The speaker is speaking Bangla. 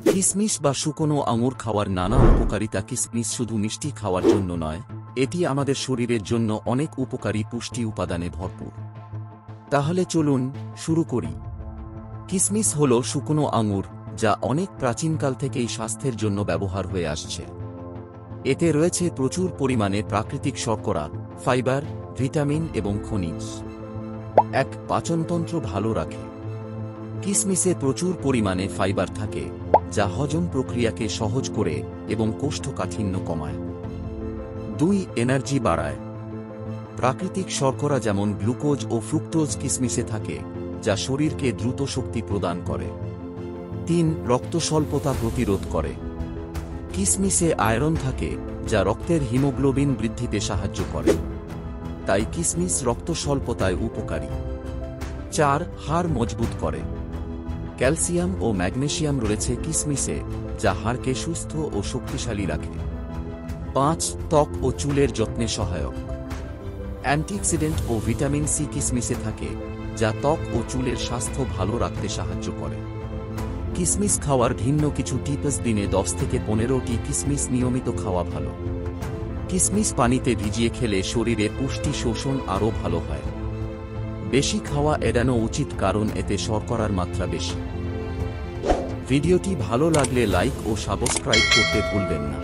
কিসমিস বা শুকনো আঙুর খাওয়ার নানা উপকারিতা। কিসমিস শুধু মিষ্টি খাওয়ার জন্য নয়, এটি আমাদের শরীরের জন্য অনেক উপকারী পুষ্টি উপাদানে ভরপুর। তাহলে চলুন শুরু করি। কিসমিস হল শুকনো আঙুর, যা অনেক প্রাচীনকাল থেকেই স্বাস্থ্যের জন্য ব্যবহার হয়ে আসছে। এতে রয়েছে প্রচুর পরিমাণে প্রাকৃতিক শর্করা, ফাইবার, ভিটামিন এবং খনিজ। পাচনতন্ত্র ভালো রাখে। কিসমিসে প্রচুর পরিমাণে ফাইবার থাকে, যা হজম প্রক্রিয়াকে সহজ করে এবং কোষ্ঠকাঠিন্য কমায়। 2. এনার্জি বাড়ায়। প্রাকৃতিক শর্করা যেমন গ্লুকোজ ও ফ্রুক্টোজ কিসমিসে থাকে, যা শরীরকে দ্রুত শক্তি প্রদান করে। 3. রক্ত স্বল্পতা প্রতিরোধ করে। কিসমিসে আয়রন থাকে, যা রক্তের হিমোগ্লোবিন বৃদ্ধিতে সাহায্য করে। তাই কিসমিস রক্ত স্বল্পতায় উপকারী। 4. হাড় মজবুত করে। ক্যালসিয়াম ও ম্যাগনেসিয়াম রয়েছে কিসমিসে, যা হাড়কে সুস্থ ও শক্তিশালী রাখে। 5. ত্বক ও চুলের যত্নে সহায়ক। অ্যান্টিঅক্সিডেন্ট ও ভিটামিন সি কিসমিসে থাকে, যা ত্বক ও চুলের স্বাস্থ্য ভালো রাখতে সাহায্য করে। কিসমিস খাওয়ার ভিন্ন কিছু টিপস। দিনে 10 থেকে 15টি কিসমিস নিয়মিত খাওয়া ভালো। কিসমিস পানিতে ভিজিয়ে খেলে শরীরে পুষ্টি শোষণ আরও ভালো হয়। বেশি খাওয়া এড়ানো উচিত, কারণ এতে শর্করার মাত্রা বেশি। ভিডিওটি ভালো লাগলে লাইক ও সাবস্ক্রাইব করতে ভুলবেন না।